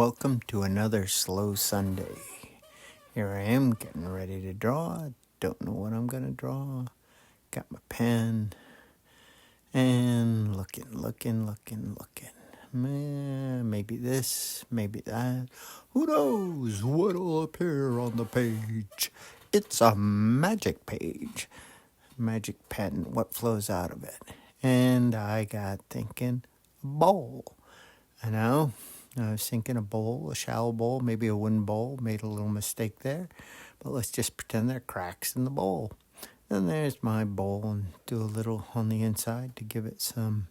Welcome to another slow Sunday. Here I am getting ready to draw. Don't know what I'm going to draw. Got my pen and looking. Maybe this, maybe that. Who knows what'll appear on the page? It's a magic page. Magic pen, what flows out of it? And I got thinking, bowl. I know. I was thinking a bowl, a shallow bowl, maybe a wooden bowl. Made a little mistake there. But let's just pretend there are cracks in the bowl. And there's my bowl, and do a little on the inside to give it some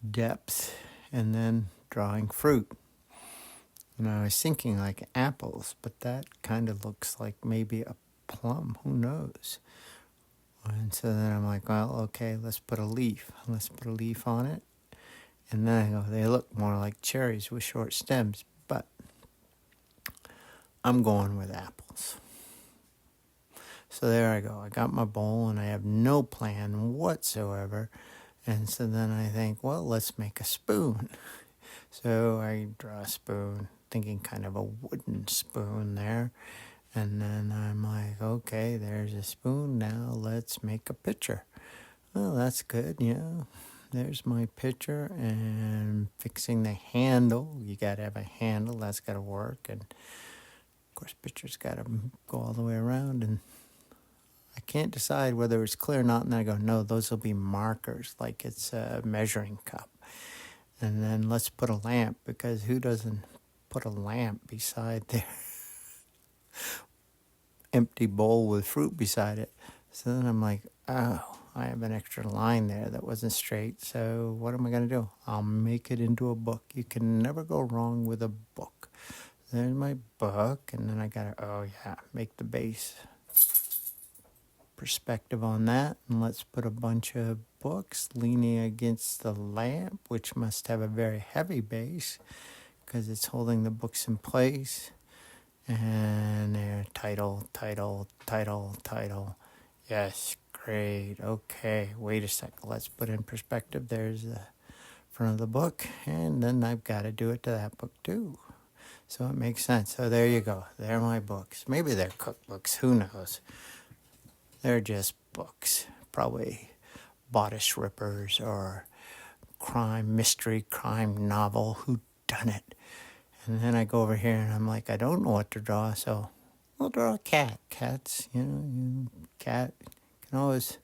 depth. And then drawing fruit. And I was thinking like apples, but that kind of looks like maybe a plum. Who knows? And so then I'm like, well, okay, let's put a leaf. Let's put a leaf on it. And then I go, they look more like cherries with short stems, but I'm going with apples. So there I go. I got my bowl and I have no plan whatsoever. And so then I think, well, let's make a spoon. So I draw a spoon, thinking kind of a wooden spoon there. And then I'm like, okay, there's a spoon. Now let's make a pitcher. Well, that's good, yeah. There's my pitcher, and fixing the handle. You got to have a handle. That's got to work. And, of course, pitcher's got to go all the way around. And I can't decide whether it's clear or not. And then I go, no, those will be markers, like it's a measuring cup. And then let's put a lamp, because who doesn't put a lamp beside their empty bowl with fruit beside it? So then I'm like, oh, I have an extra line there that wasn't straight. So what am I going to do? I'll make it into a book. You can never go wrong with a book. There's my book. And then I got to, make the base perspective on that. And let's put a bunch of books leaning against the lamp, which must have a very heavy base because it's holding the books in place. And there, title. Yes, great. Okay, wait a second. Let's put in perspective. There's the front of the book, and then I've got to do it to that book too. So it makes sense. So there you go. They're my books. Maybe they're cookbooks. Who knows? They're just books. Probably bodice rippers or mystery crime novel. Who done it? And then I go over here and I'm like, I don't know what to draw, so I'll draw a cat. Cats, cat, can always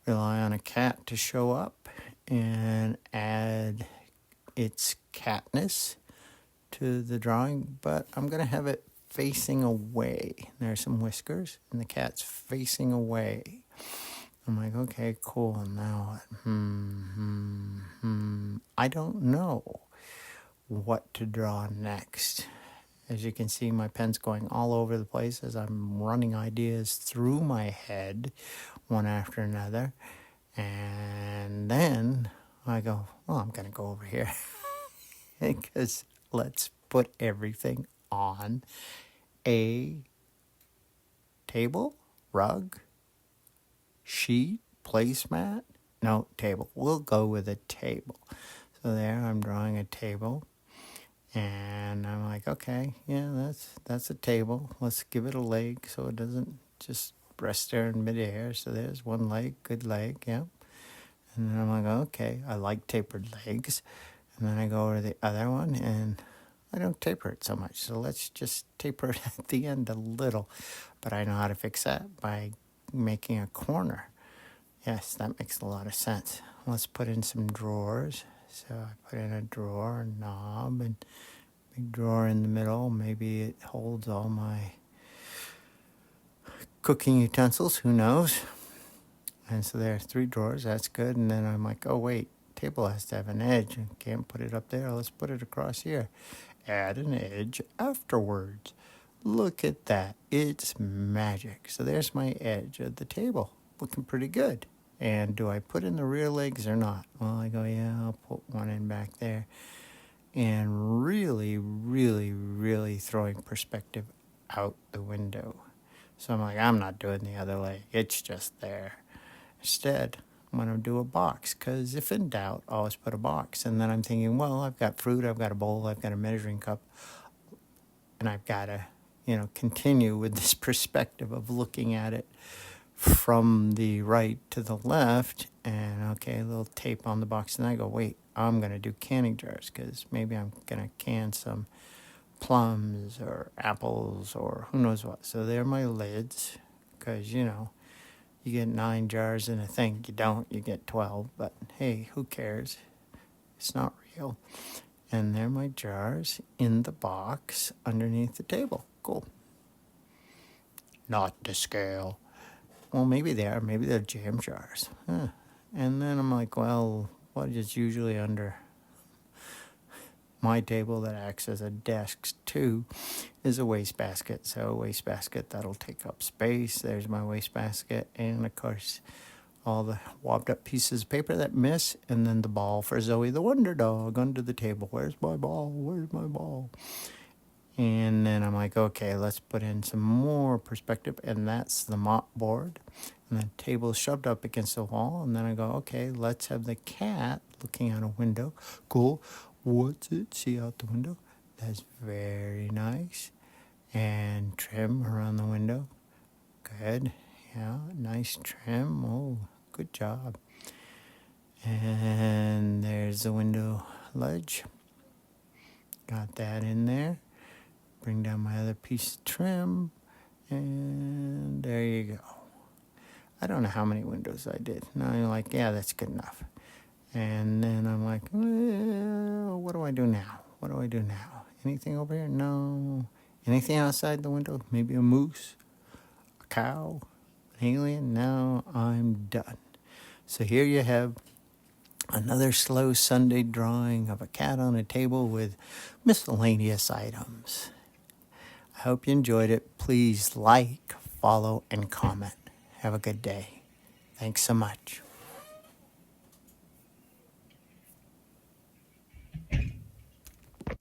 rely on a cat to show up and add its catness to the drawing, but I'm going to have it facing away. There's some whiskers, and the cat's facing away. I'm like, okay, cool. Now what? I don't know what to draw next. As you can see, my pen's going all over the place as I'm running ideas through my head, one after another. And then I go, well, I'm going to go over here. Because let's put everything on a table, rug, sheet, placemat. No, table. We'll go with a table. So there, I'm drawing a table. And I'm like, okay, yeah, that's a table. Let's give it a leg so it doesn't just rest there in midair. So there's one leg, good leg, yeah. And then I'm like, okay, I like tapered legs. And then I go over to the other one, and I don't taper it so much. So let's just taper it at the end a little. But I know how to fix that by making a corner. Yes, that makes a lot of sense. Let's put in some drawers. So I put in a drawer, a knob, and big drawer in the middle. Maybe it holds all my cooking utensils. Who knows? And so there are 3 drawers. That's good. And then I'm like, oh, wait. Table has to have an edge. I can't put it up there. Let's put it across here. Add an edge afterwards. Look at that. It's magic. So there's my edge of the table. Looking pretty good. And do I put in the rear legs or not? Well, I go, yeah, I'll put one in back there. And really, really, really throwing perspective out the window. So I'm like, I'm not doing the other leg. It's just there. Instead, I'm going to do a box, because if in doubt, always put a box. And then I'm thinking, well, I've got fruit, I've got a bowl, I've got a measuring cup, and I've got to, continue with this perspective of looking at it from the right to the left. And okay, a little tape on the box. And I go, wait, I'm going to do canning jars, because maybe I'm going to can some plums or apples or who knows what. So they're my lids, because, you get 9 jars in a thing. You don't, you get 12. But hey, who cares? It's not real. And they're my jars in the box underneath the table. Cool. Not to scale. Well, maybe they are. Maybe they're jam jars. Huh. And then I'm like, well, what is usually under my table that acts as a desk too is a wastebasket. So a wastebasket, that'll take up space. There's my wastebasket. And of course, all the wobbed up pieces of paper that miss. And then the ball for Zoe the Wonder Dog under the table. Where's my ball? Where's my ball? And then I'm like, okay, let's put in some more perspective. And that's the mop board. And the table is shoved up against the wall. And then I go, okay, let's have the cat looking out a window. Cool. What's it? See out the window? That's very nice. And trim around the window. Good. Yeah, nice trim. Oh, good job. And there's the window ledge. Got that in there. Bring down my other piece of trim. And there you go. I don't know how many windows I did. Now you're like, yeah, that's good enough. And then I'm like, well, what do I do now? What do I do now? Anything over here? No. Anything outside the window? Maybe a moose? A cow? An alien? No, I'm done. So here you have another slow Sunday drawing of a cat on a table with miscellaneous items. I hope you enjoyed it. Please like, follow, and comment. Have a good day. Thanks so much.